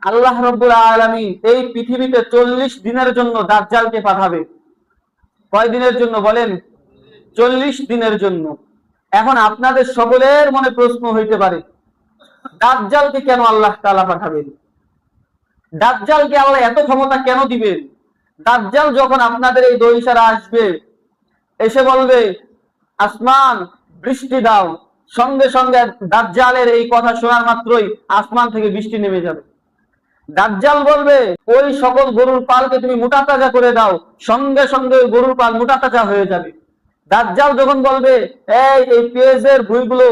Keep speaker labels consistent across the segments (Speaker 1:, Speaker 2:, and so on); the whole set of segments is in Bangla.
Speaker 1: আল্লাহ রাব্বুল আলামিন এই পৃথিবীতে 40 দিনের জন্য দাজ্জালকে পাঠাবে। কয় দিনের জন্য বলেন? 40 দিনের জন্য। এখন আপনাদের সকলের মনে প্রশ্ন হইতে পারে, দাজ্জালকে কেন আল্লাহ তাআলা পাঠাবেন? দাজ্জালকে আল্লাহ এত ক্ষমতা কেন দিবেন? দাজ্জাল যখন আপনাদের এই দইসারা আসবে, এসে বলবে আসমান বৃষ্টি দাও, সঙ্গে সঙ্গে দাজ্জালের এই কথা শোনার মাত্রই আসমান থেকে বৃষ্টি নেমে যাবে। দাজ্জাল বলবে ওই সকল গরুর পালকে তুমি মোটা তাজা করে দাও, সঙ্গে সঙ্গে ওই গরুর পাল মোটা তাজা হয়ে যাবে। দাজ্জাল যখন বলবে এই পেঁয়াজের ভুঁইগুলো,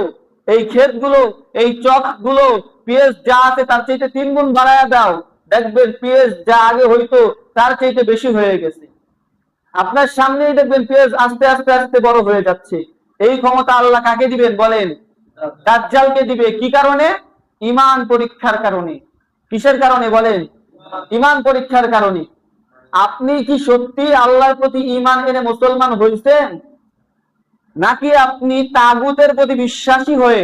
Speaker 1: এই ক্ষেতগুলো, এই চকগুলো পেঁয়াজ যা আছে তার চাইতে 3 গুণ বাড়ায়া দাও, দেখবেন পেঁয়াজ যা আগে হইতো তার চাইতে বেশি হয়ে গেছে। আপনার সামনেই দেখবেন পেঁয়াজ আস্তে আস্তে আস্তে বড় হয়ে যাচ্ছে। এই ক্ষমতা আল্লাহ কাকে দিবেন বলেন? দাজ্জালকে দিবে। কি কারণে? ঈমান পরীক্ষার কারণে। কিসের কারণে বলেন? ঈমান পরীক্ষার কারণে। আপনি কি সত্যি আল্লাহর প্রতি ঈমান এনে মুসলমান হয়েছেন, নাকি আপনি তাগুতের প্রতি বিশ্বাসী হয়ে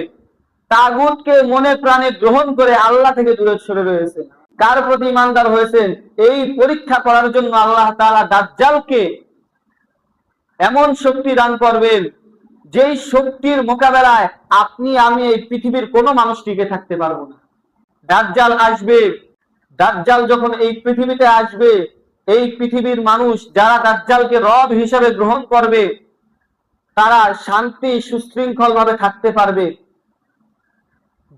Speaker 1: তাগুতকে মনে প্রাণে গ্রহণ করে আল্লাহ থেকে দূরে সরে রয়েছেন? কার প্রতি ঈমানদার হয়েছেন এই পরীক্ষা করার জন্য আল্লাহ তাআলা দাজ্জালকে এমন শক্তি দান করবেন, যেই শক্তির মোকাবেলায় আপনি আমি এই পৃথিবীর কোনো মানুষ টিকে থাকতে পারবো না। দাজ্জাল আসবে। দাজ্জাল যখন এই পৃথিবীতে আসবে, এই পৃথিবীর মানুষ যারা দাজ্জালকে রব হিসেবে গ্রহণ করবে তারা শান্তি সুশৃঙ্খল ভাবে থাকতে পারবে।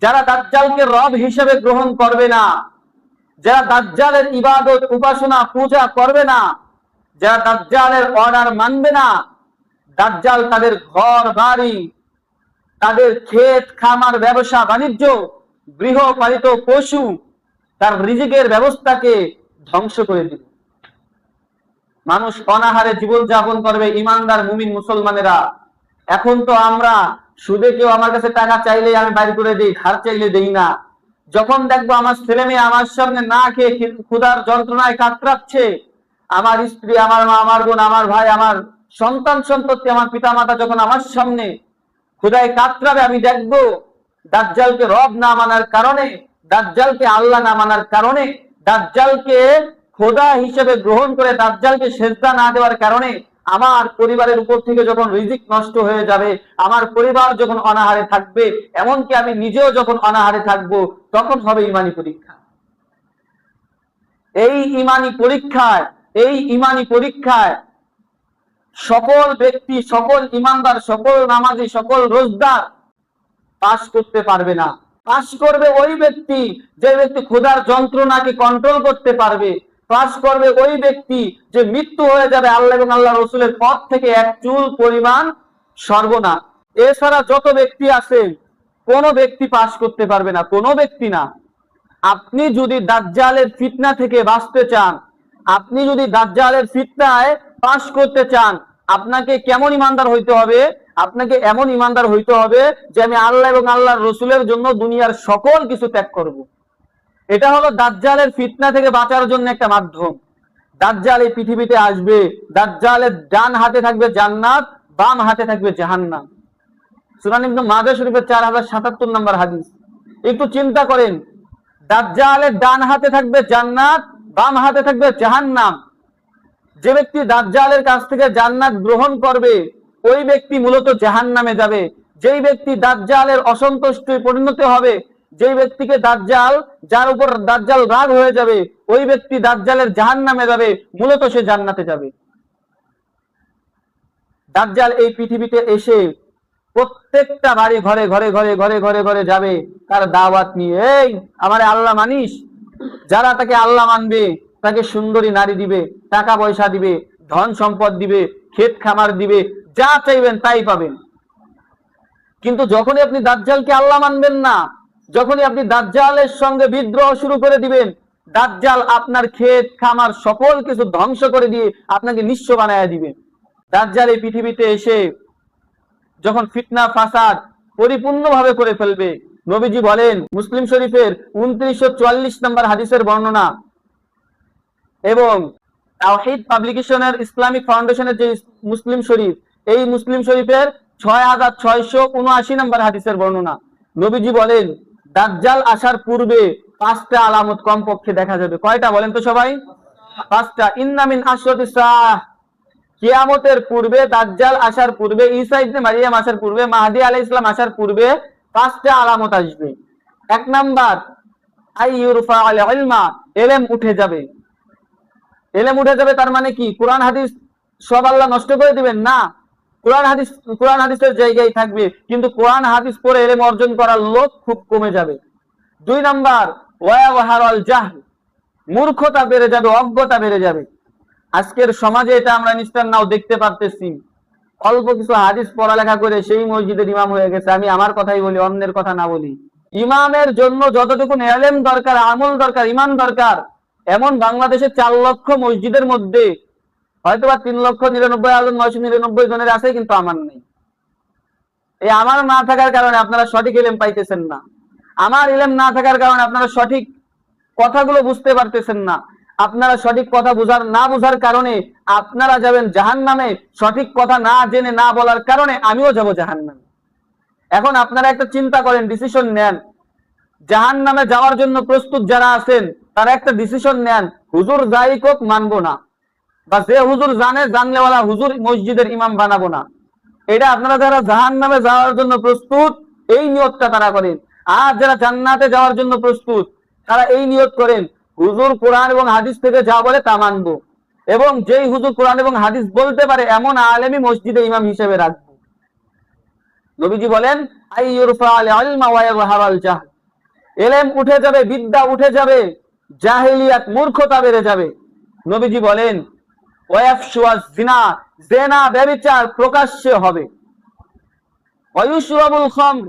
Speaker 1: যারা দাজ্জালকে রব হিসেবে গ্রহণ করবে না, যারা দাজ্জালের ইবাদত উপাসনা পূজা করবে না, যারা দাজ্জালের অর্ডার মানবে না, দাজ্জাল তাদের ঘর বাড়ি, তাদের ক্ষেত খামার, ব্যবসা বাণিজ্য, গৃহপালিত পশু, তার রিজিকের ব্যবস্থাকে ধ্বংস করে দিবে। মানুষ অনাহারে জীবন যাপন করবে। ইমানদার মুমিন মুসলমানেরা, এখন তো আমরা সুদে কেউ আমার কাছে টাকা চাইলে আমি বাইর করে দিই, ধার চাইলে দেই না। যখন দেখবো আমার ছেলে মেয়ে আমার সামনে না খেয়ে ক্ষুধার যন্ত্রণায় কাতরাচ্ছে, আমার স্ত্রী, আমার মা, আমার বোন, আমার ভাই, আমার সন্তান সন্ততি, আমার পিতা মাতা যখন আমার সামনে ক্ষুধায় কাতরাবে, আমি দেখবো দাজ্জালকে রব না মানার কারণে, দাজ্জালকে আল্লাহ না মানার কারণে, দাজ্জালকে খোদা হিসেবে গ্রহণ করে দাজ্জালকে সেজদা না দেওয়ার কারণে আমার পরিবারের উপর থেকে যখন রিজিক নষ্ট হয়ে যাবে, আমার পরিবার যখন অনাহারে থাকবে, এমনকি আমি নিজেও যখন অনাহারে থাকবো, তখন হবে ঈমানি পরীক্ষা। এই ঈমানি পরীক্ষায় সকল ব্যক্তি, সকল ঈমানদার, সকল নামাজি, সকল রোজদার পাস করতে পারবে না। পাস করবে ওই ব্যক্তি যে ব্যক্তি ক্ষুধার যন্ত্রণাকে কন্ট্রোল করতে পারবে। পাস করবে ওই ব্যক্তি যে মৃত্যু হয়ে যাবে আল্লাহ এবং আল্লাহ রসুলের পথ থেকে এক চুল পরিমাণ সরবে না। এছাড়া যত ব্যক্তি আছে, কোনো ব্যক্তি পাস করতে পারবে না, কোনো ব্যক্তি না। আপনি যদি দাজ্জালের ফিতনা থেকে বাঁচতে চান, আপনি যদি দাজ্জালের ফিতনায় পাস করতে চান, আপনাকে কেমন ইমানদার হইতে হবে? আপনাকে এমন ইমানদার হইতে হবে যে আমি আল্লাহ এবং আল্লাহর রসুলের জন্য দুনিয়ার সকল কিছু ত্যাগ করব। এটা হলো দাজ্জালের ফিতনা থেকে বাঁচার জন্য একটা মাধ্যম। দাজ্জাল এই পৃথিবীতে আসবে, দাজ্জালের ডান হাতে থাকবে জান্নাত, বাম হাতে থাকবে জাহান্নাম। সুনান ইবনে মাজাহ শরীফের 4077 নম্বর হাদিস। একটু চিন্তা করেন, দাজ্জালের ডান হাতে থাকবে জান্নাত, বাম হাতে থাকবে জাহান্নাম। যে ব্যক্তি দাজ্জালের কাছ থেকে জান্নাত গ্রহণ করবে, ওই ব্যক্তি মূলত জাহান্নামে যাবে। যেই ব্যক্তি দাজ্জালের অসন্তুষ্টে পরিণত হবে, যেই ব্যক্তিকে দাজ্জাল, যার উপর দাজ্জাল রাগ হয়ে যাবে, ওই ব্যক্তি দাজ্জালের জাহান্নামে যাবে, মূলত সে জান্নাতে যাবে। দাজ্জাল এই পৃথিবীতে এসে প্রত্যেকটা বাড়ি ঘরে ঘরে ঘরে ঘরে ঘরে ঘরে যাবে তার দাওয়াত নিয়ে, এই আমারে আল্লাহ মানিস? যারা তাকে আল্লাহ মানবে তাকে সুন্দরী নারী দিবে, টাকা পয়সা দিবে, ধন সম্পদ দিবে, ক্ষেত খামার দিবে, যা চাইবেন তাই পাবেন। কিন্তু যখনই আপনি দাজ্জালকে আল্লাহ মানবেন না, যখনই আপনি দাজ্জালের সঙ্গে বিদ্রোহ শুরু করে দিবেন, দাজ্জাল আপনার ক্ষেত খামার সকল কিছু ধ্বংস করে দিয়ে আপনাকে নিঃস্ব বানায় দিবে। দাজ্জাল এই পৃথিবীতে এসে যখন ফিতনা ফাসাদ পরিপূর্ণভাবে করে ফেলবে, নবীজি বলেন, মুসলিম শরীফের 2944 নম্বর হাদিসের বর্ণনা এবং তাওহীদ পাবলিকেশনের ইসলামিক ফাউন্ডেশনের যে মুসলিম শরীফ, এই মুসলিম শরীফের 6679 নম্বর হাদিসের বর্ণনা। নবীজি বলেন, দাজ্জাল আসার পূর্বে পাঁচটা আলামত কমপক্ষে দেখা যাবে। কয়টা বলেন তো সবাই? পাঁচটা। ইন্না মিন আশরাতিস সাআহ, কিয়ামতের পূর্বে, দাজ্জাল আসার পূর্বে, ঈসা ইবনে মারিয়াম আসার পূর্বে, মাহদী আলাইহিস সালাম আসার পূর্বে পাঁচটা আলামত আসবে। এক নাম্বার, আইয়ুরফা আল ইলমা, ইলম উঠে যাবে। ইলম উঠে যাবে তার মানে কি? কোরআন হাদিস সব আল্লাহ নষ্ট করে দিবেন না, কোরআন হাদিসের জায়গায় থাকবে, কিন্তু কোরআন হাদিস পড়ে ইলম অর্জন করার লোক খুব কমে যাবে। দুই নাম্বার, ওয়ায়াহারাল জাহল, মূর্খতা বেড়ে যাবে, অজ্ঞতা বেড়ে যাবে। আজকের সমাজে এটা আমরা নিস্তার নাও দেখতে পারতেছি। অল্প কিছু হাদিস পড়ালেখা করে সেই মসজিদের ইমাম হয়ে গেছে। আমি আমার কথাই বলি, অন্যের কথা না বলি। ইমামের জন্য যতটুকু ইলম দরকার, আমল দরকার, ঈমান দরকার, এমন বাংলাদেশে 4 লক্ষ মসজিদের মধ্যে হয়তোবা 3,99,999 জনের আছে, কিন্তু আমার নেই। এই আমার না থাকার কারণে আপনারা সঠিক ইলম পাইতেছেন না। আমার ইলম না থাকার কারণে আপনারা সঠিক কথাগুলো বুঝতে পারতেছেন না। আপনারা সঠিক কথা না বুঝার কারণে আপনারা যাবেন জাহান্নামে। সঠিক কথা না জেনে না বলার কারণে আমিও যাব জাহান্নামে। এখন আপনারা একটা চিন্তা করেন, ডিসিশন নেন। জাহান্নামে যাওয়ার জন্য প্রস্তুত যারা আছেন তারা একটা ডিসিশন নেন, হুজুর যাই হোক মানবো না, বা যে হুজুর জানলেওয়ালা হুজুর মসজিদের ইমাম বানাবো না। এটা আপনারা যারা জাহান্নামে যাওয়ার জন্য প্রস্তুত, এই নিয়তটা তারা করেন। আর যারা জান্নাতে যাওয়ার জন্য প্রস্তুত, তারা এই নিয়ত করেন, হুজুর কোরআন এবং হাদিস থেকে যা বলে তা মানবো, এবং যেই হুজুর কোরআন এবং হাদিস বলতে পারে এমন আলেমই মসজিদে ইমাম হিসেবে রাখবো। নবীজি বলেন, আইয়ুরফা আল ইলমা ওয়া ইয়াযহারাল জাহল, ইলম উঠে যাবে, বিদ্যা উঠে যাবে, জাহেলিয়াত, মূর্খতা বেড়ে যাবে। নবীজি বলেন, ওয়ায়াফশুয়াজ জিনা, জিনা ব্যভিচার প্রকাশ্যে হবে। ওয়ায়ুশরাবুল খামর,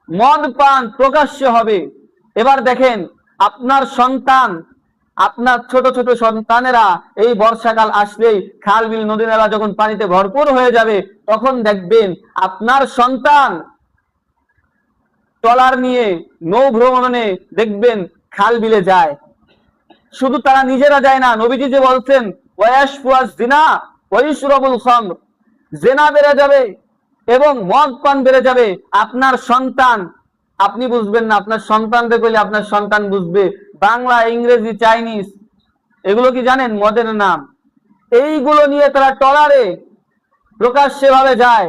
Speaker 1: মদ পান প্রকাশ্যে হবে। এবার দেখেন, আপনার সন্তান, আপনার ছোট ছোট সন্তানেরা এই বর্ষাকাল আসলেই খাল বিল নদী নালা যখন পানিতে ভরপুর হয়ে যাবে, তখন দেখবেন আপনার সন্তান ট্রলার নিয়ে নৌ ভ্রমণে দেখবেন খাল বিলে যায়। শুধু তারা নিজেরা যায় না, নবীজি যে বলছেন ওয়ায়াশফুয়াজ জিনা ওয়ায়ুশরাবুল খামর, জিনা বেড়ে যাবে এবং মদ পান বেড়ে যাবে। আপনার সন্তান, আপনি বুঝবেন না, আপনার সন্তানদের কইলে আপনার সন্তান বুঝবে। বাংলা, ইংরেজি, চাইনিজ, এগুলো কি জানেন? মদের নাম। এইগুলো নিয়ে তারা ট্রলারে প্রকাশ্যে ভাবে যায়।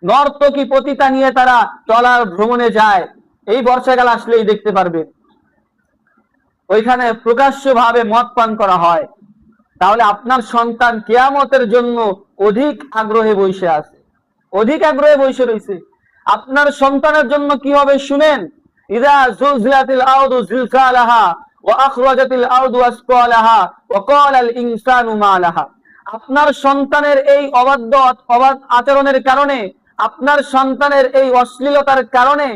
Speaker 1: নর্তকী পতিতা নিয়ে তারা ট্রলার ভ্রমণে যায়। এই বর্ষাকাল আসলেই দেখতে পারবে, ওইখানে প্রকাশ্য ভাবে মদ পান করা হয়। তাহলে আপনার সন্তান কিয়ামতের জন্য অধিক আগ্রহে বসে আছে, অধিক আগ্রহে বসে রয়েছে। আপনার সন্তানের জন্য কি হবে শুনেন, ইযা যুলজিলাতিল আরদু জিলজালাহা ওয়া আখরাজাতিল আরদু আসকালাহা ওয়া ক্বালাল ইনসানু মা লাহা। আপনার সন্তানের এই অবাধ্য আচরণের কারণে, আপনার সন্তানের এই অশ্লীলতার কারণে,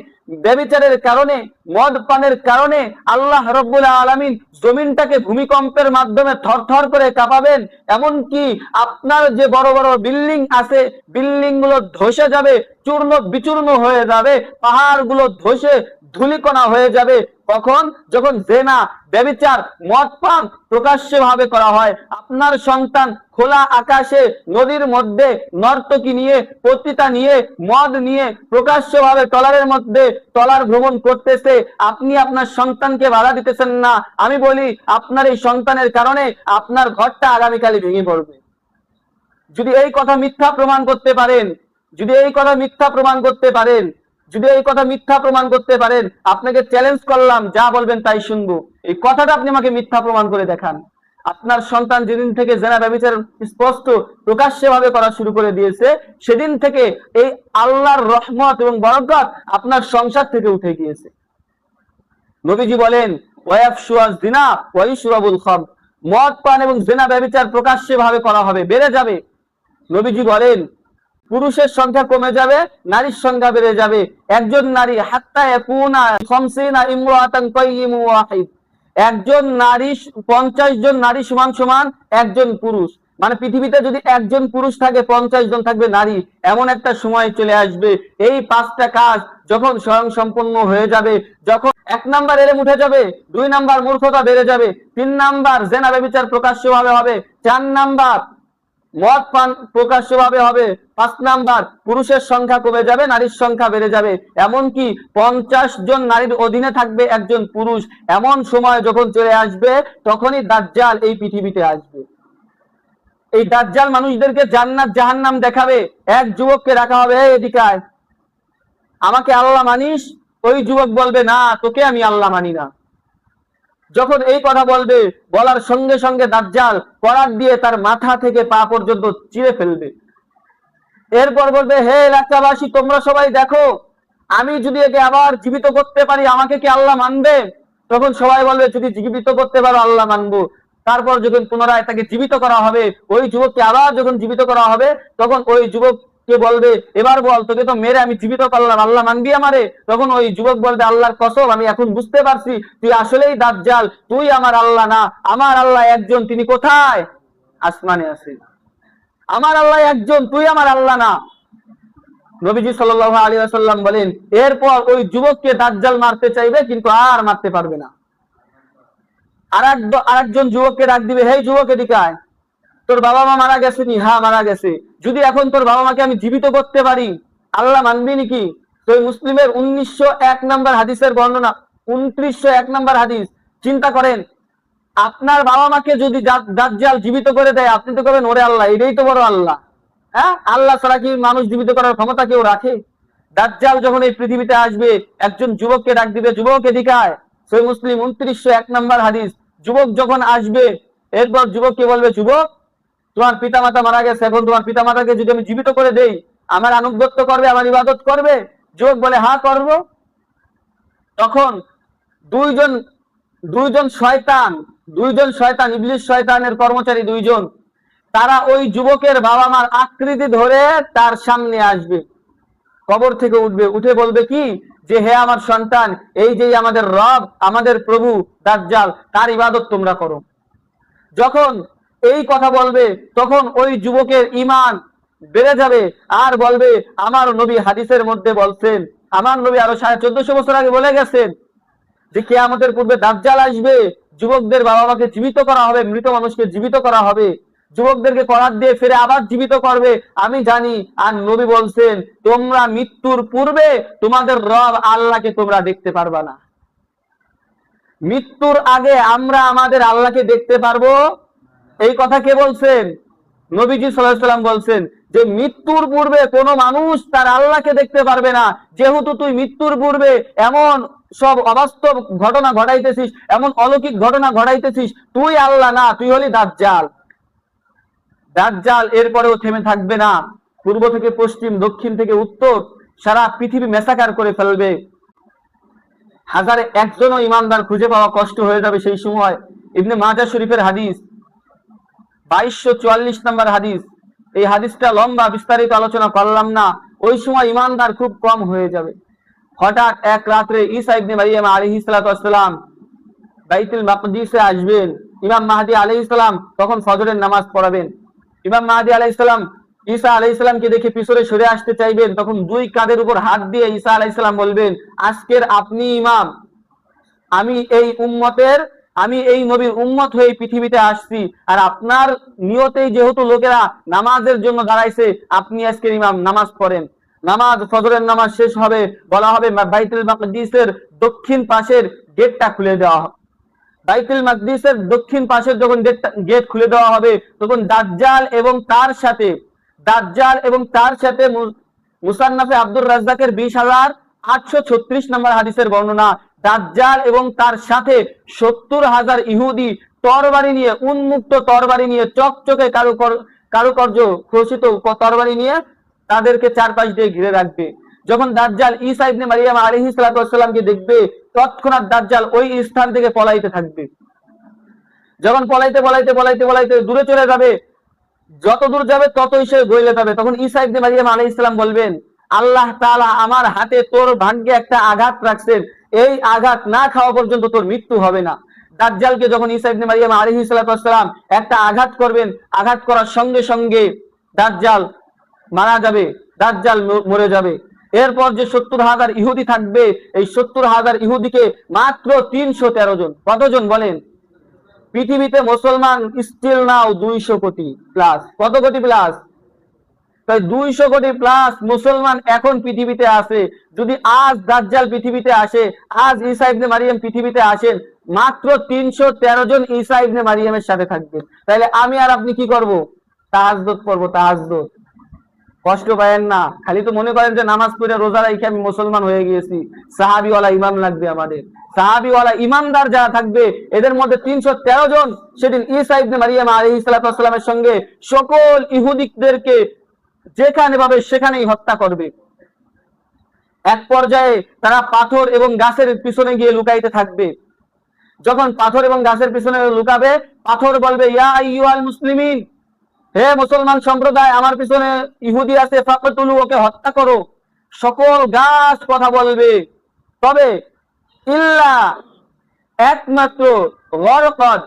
Speaker 1: ব্যভিচারের কারণে, মদ পানের কারণে আল্লাহ রাব্বুল আলামিন জমিনটাকে ভূমিকম্পের মাধ্যমে থরথর করে কাঁপাবেন। এমনকি আপনার যে বড় বড় বিল্ডিং আছে, বিল্ডিং গুলো ধসে যাবে, চূর্ণ বিচূর্ণ হয়ে যাবে, পাহাড় গুলো ধসে ধূলিকণা হয়ে যাবে। কখন? যখন জেনা, ব্যভিচার, মদ পান প্রকাশ্যে ভাবে করা হয়। আপনার সন্তান খোলা আকাশে নদীর মধ্যে নর্তকী নিয়ে, পতিতা নিয়ে, মদ নিয়ে প্রকাশ্য ভাবে ট্রলারের মধ্যে ট্রলার ভ্রমণ করতেছে, আপনি আপনার সন্তানকে বাধা দিতেছেন না। আমি বলি, আপনার এই সন্তানের কারণে আপনার ঘরটা আগামীকালই ভেঙে পড়বে। যদি এই কথা মিথ্যা প্রমাণ করতে পারেন, যদি এই কথা মিথ্যা প্রমাণ করতে পারেন, যদি এই কথা মিথ্যা প্রমাণ করতে পারেন, আপনাকে চ্যালেঞ্জ করলাম, যা বলবেন তাই শুনবো। এই কথাটা আপনি আমাকে মিথ্যা প্রমাণ করে দেখান। আপনার সন্তান যেদিন থেকে জেনা ব্যভিচার স্পষ্ট প্রকাশ্যে ভাবে করা শুরু করে দিয়েছে, সেদিন থেকে এই আল্লাহর রহমত এবং বরকত আপনার সংসার থেকে উঠে গিয়েছে। নবীজি বলেন, ওয়ায়াফশুয়াজ জিনা ওয়ায়ুশরাবুল খামর, মদ পান এবং জেনা ব্যভিচার প্রকাশ্যে ভাবে করা হবে, বেড়ে যাবে। নবীজি বলেন, পুরুষের সংখ্যা কমে যাবে, নারীর সংখ্যা বেড়ে যাবে। একজন নারী হাত্তা ইয়াকুনা 50 ইমরাতান কাইয়িমু ওয়াহিদ, একজন নারী 50 জন নারী সমান সমান একজন পুরুষ। মানে পৃথিবীতে যদি একজন পুরুষ থাকে, 50 জন থাকবে নারী। এমন একটা সময় চলে আসবে, এই 5টা কাজ যখন স্বয়ং সম্পন্ন হয়ে যাবে, যখন 1 নাম্বার এলেম উঠে যাবে, 2 নাম্বার মূর্খতা বেড়ে যাবে, 3 নাম্বার জেনা ব্যভিচার প্রকাশ্যভাবে হবে, 4 নাম্বার মদ পান প্রকাশ্যভাবে হবে। 5 নাম্বার, পুরুষের সংখ্যা কমে যাবে, নারীর সংখ্যা বেড়ে যাবে। এমনকি 50 জন নারীর অধীনে থাকবে একজন পুরুষ। এমন সময় যখন চলে আসবে, তখনই দাজ্জাল এই পৃথিবীতে আসবে। এই দাজ্জাল মানুষদেরকে জান্নাত জাহান্নাম দেখাবে। এক যুবককে রাখা হবে, এদিকে আয়, আমাকে আল্লাহ মানিস? ওই যুবক বলবে, না, তোকে আমি আল্লাহ মানি না। যখন এই কথা বলবে, বলার সঙ্গে সঙ্গে দাজ্জাল করাত দিয়ে তার মাথা থেকে পা পর্যন্ত চিরে ফেলবে। এরপর বলবে, হে এলাকাবাসী, তোমরা সবাই দেখো, আমি যদি একে আবার জীবিত করতে পারি, আমাকে কি আল্লাহ মানবে? তখন সবাই বলবে, যদি জীবিত করতে পারো আল্লাহ মানবো। তারপর যখন পুনরায় তাকে জীবিত করা হবে, ওই যুবককে আবার যখন জীবিত করা হবে, তখন ওই যুবককে বলবে, এবার বল, তোকে তো মেরে আমি জীবিত করলাম, আল্লাহ মানবি আমারে? তখন ওই যুবক বলবে, আল্লাহর কসম, আমি এখন বুঝতে পারছি তুই আসলেই দাজ্জাল, তুই আমার আল্লাহ না। আমার আল্লাহ একজন, তিনি কোথায়? আসমানে আছে। আমার আল্লাহ একজন, তুই আমার আল্লাহ না। নবীজি সাল্লাল্লাহু আলাইহি ওয়াসাল্লাম বলেন, এরপর ওই যুবককে দাজ্জাল মারতে চাইবে, কিন্তু আর মারতে পারবে না। আরেকজন যুবককে ডাক দিবে, হে যুবক, এদিকে আয়, তোর বাবা মা মারা গেছে নি? হ্যাঁ, মারা গেছে। যদি এখন তোর বাবা মাকে আমি জীবিত করতে পারি, আল্লাহ মানবি নাকি? তো মুসলিমের 1901 নম্বর হাদিসের বর্ণনা, 2901 নম্বর হাদিস। চিন্তা করেন, আপনার বাবা মাকে যদি দাজ্জাল জীবিত করে দেয়, আপনি তো করবেন, ওরে আল্লাহ, এটাই তো বড় আল্লাহ। হ্যাঁ, আল্লাহ ছাড়া কি মানুষ জীবিত করার ক্ষমতা কেউ রাখে? দাজ্জাল যখন এই পৃথিবীতে আসবে, একজন যুবককে ডাক দিবে, যুবক এদিকে আয়। সহিহ মুসলিম 2901 নম্বর হাদিস। যুবক যখন আসবে, এরপর যুবককে বলবে, যুবক, তোমার পিতামাতা মারা গেছে, এখন তোমার পিতামাতাকে যদি আমি জীবিত করে দেই, আমার আনুগত্য করবে, আমার ইবাদত করবে? যুবক বলে, হ্যাঁ, করব। তখন দুইজন শয়তান, ইবলিস শয়তানের কর্মচারী দুইজন, তারা ওই যুবকের বাবা মার আকৃতি ধরে তার সামনে আসবে, কবর থেকে উঠবে, উঠে বলবে কি, যে হে আমার সন্তান, এই যে আমাদের রব, আমাদের প্রভু দাজ্জাল, তার ইবাদত তোমরা করো। যখন এই কথা বলবে, তখন ওই যুবকের ঈমান বেড়ে যাবে, আর বলবে, আমার নবী হাদিসের মধ্যে বলছেন, আমার নবী আরো 1450 বছর আগে বলে গেছেন যে কিয়ামতের পূর্বে দাজ্জাল আসবে, যুবকদের বাবা মাকে জীবিত করা হবে, মৃত মানুষকে জীবিত করা হবে, যুবকদেরকে করাত দিয়ে ফিরে আবার জীবিত করবে। আমি জানি। আর নবী বলছেন, তোমরা মৃত্যুর পূর্বে তোমাদের রব আল্লাহকে তোমরা দেখতে পারবা না। মৃত্যুর আগে আমরা আমাদের আল্লাহকে দেখতে পারবো, এই কথা কে বলছেন? নবীজি সাল্লাল্লাহু আলাইহি ওয়াসাল্লাম বলছেন যে মৃত্যুর পূর্বে কোনো মানুষ তার আল্লাহকে দেখতে পারবে না। যেহেতু তুই মৃত্যুর পূর্বে এমন সব অবাস্তব ঘটনা ঘটাইতেছিস, এমন অলৌকিক ঘটনা ঘটাইতেছিস, তুই আল্লাহ না, তুই হলি দাজ্জাল। দাজ্জাল এরপরেও থেমে থাকবে না। পূর্ব থেকে পশ্চিম, দক্ষিণ থেকে উত্তর, সারা পৃথিবী মেসাকার করে ফেলবে। হাজারে একজনও ইমানদার খুঁজে পাওয়া কষ্ট হয়ে যাবে সেই সময়। ইবনে মাজাহ শরীফের হাদিস, 2244 নম্বর হাদিস। এই হাদিসটা লম্বা, বিস্তারিত আলোচনা করলাম না। ওই সময় ইমানদার খুব কম হয়ে যাবে। হঠাৎ এক রাত্রে ঈসা ইবনে মারিয়াম আলাইহিস সালাতু ওয়াস সালাম বাইতুল মাকদিসে আসবেন। ইমাম মাহদী আলাইহিস সালাম তখন ফজরের নামাজ পড়াবেন। ইমাম মাহদী আলাইহিস সালাম ঈসা আলাইহিস সালামকে দেখে পিছনে সরে আসতে চাইবেন, তখন দুই কাঁধের উপর হাত দিয়ে ঈসা আলাইহিস সালাম বলবেন, আজকের আপনি ইমাম, আমি এই নবীর উম্মত হয়ে পৃথিবীতে আসছি, আর আপনার নিয়তেই যেহেতু লোকেরা নামাজের জন্য দাঁড়াইছে, আপনি আজকের ইমাম, নামাজ পড়েন। নামাজ, ফজরের নামাজ শেষ হবে, বলা হবে বাইতুল মাকদিসের দক্ষিণ পাশের গেটটা খুলে দেওয়া হবে। বাইতুল মাকদিসের দক্ষিণ পাশের যখন গেট খুলে দেওয়া হবে, তখন দাজ্জাল এবং তার সাথে মুসান্নাফে আব্দুর রাজ্জাকের 20,836 নম্বর হাদিসের বর্ণনা, দাজ্জাল এবং তার সাথে 70,000 ইহুদি তরবারি নিয়ে, উন্মুক্ত তরবারি নিয়ে, চকচকে কারুকার্য খচিত তরবারি নিয়ে তাদেরকে চারপাশ দিয়ে ঘিরে রাখবে। যখন দাজ্জাল ঈসা ইবনে মারিয়াম আলাইহিস সালাতু ওয়াস সালামকে দেখবে, তৎক্ষণাৎ দাজ্জাল ওই স্থান থেকে পলাইতে থাকবে। যখন পলাইতে দূরে চলে যাবে, যত দূর যাবে ততই সে গইলে যাবে। তখন ঈসা ইবনে মারিয়াম আলাইহিস সালাম বলবেন, আল্লাহ তাআলা আমার হাতে তোর ভাগ্যে একটা আঘাত রাখছেন, এই আঘাত না খাওয়া পর্যন্ত তোর মৃত্যু হবে না। দাজ্জালকে যখন ঈসা ইবনে মারিয়াম আলাইহিস সালাতু ওয়াস সালাম একটা আঘাত করবেন, আঘাত করার সঙ্গে সঙ্গে দাজ্জাল মারা যাবে, দাজ্জাল মরে যাবে। এরপর যে 70,000 ইহুদি থাকবে, এই 70,000 ইহুদিকে মাত্র 313 জন, কতজন বলেন? পৃথিবীতে মুসলমান স্টিল নাও 200 কোটি প্লাস। কত কোটি প্লাস? তাই 200 কোটি প্লাস মুসলমান এখন পৃথিবীতে আছে। যদি আজ দাজ্জাল পৃথিবীতে আসে, আজ ঈসা ইবনে মারিয়াম পৃথিবীতে আসেন, মাত্র 313 জন ঈসা ইবনে মারিয়ামের সাথে থাকবে। তাহলে আমি আর আপনি কি করব? তাহাজ্জুদ করব, তাহাজ্জুদ। কষ্ট পায়েন না, খালি তো মনে করেন যে নামাজ পড়ে রোজা রেখে আমি মুসলমান হয়ে গিয়েছি। সাহাবীওয়ালা ইমাম লাগবে আমাদের। সাহাবীওয়ালা ইমানদার যারা থাকবে, এদের মধ্যে 313 জন সেদিন ঈসা ইবনে মারিয়াম আলাইহিস সালাতু ওয়াস সালামের সঙ্গে সকল ইহুদিদেরকে যেখানে পাবে সেখানেই হত্যা করবে। এক পর্যায়ে তারা পাথর এবং গাছের পিছনে গিয়ে লুকাইতে থাকবে। যখন পাথর এবং গাছের পিছনে লুকাবে, পাথর বলবে, ইয়া আইয়ুহাল মুসলিমিন, হে মুসলমান সম্প্রদায়, আমার পিছনে ইহুদি আছে, ফাকতুলু, ওকে হত্যা করো। সকল গাছ কথা বলবে, তবে ইল্লা, একমাত্র গরকদ,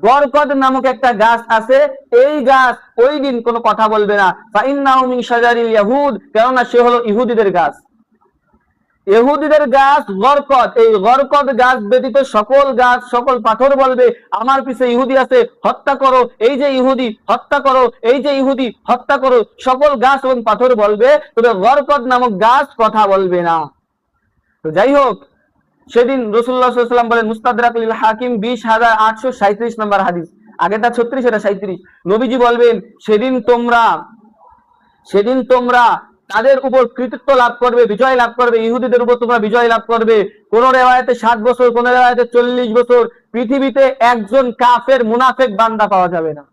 Speaker 1: গরকদ নামক একটা গাছ আছে, এই গাছ ওই দিন কোনো কথা বলবে না। ফাইন্নাহু মিন শাজারিল ইয়াহুদ, কেননা সে হলো ইহুদিদের গাছ। ইহুদিদের গাছ গরকদ, এই গরকদ গাছ ব্যতীত সকল গাছ, সকল পাথর বলবে, আমার পিছে ইহুদি আছে, হত্যা করো, এই যে ইহুদি, হত্যা করো, এই যে ইহুদি, হত্যা করো। সকল গাছ এবং পাথর বলবে, তবে গরকদ নামক গাছ কথা বলবে না। তো যাই হোক, সেদিন রাসূলুল্লাহ সাল্লাল্লাহু আলাইহি ওয়াসাল্লাম বলেন, মুস্তাদরাক লিল হাকিম 20837 নম্বর হাদিস, আগেটা 36, এটা 37। নবীজি বলবেন, সেদিন তোমরা তাদের উপর কৃতিত্ব লাভ করবে, বিজয় লাভ করবে, ইহুদিদের উপর তোমরা বিজয় লাভ করবে। কোন রিওয়ায়াতে 7 বছর, কোন রিওয়ায়াতে 40 বছর পৃথিবীতে একজন কাফের মুনাফিক বান্দা পাওয়া যাবে না।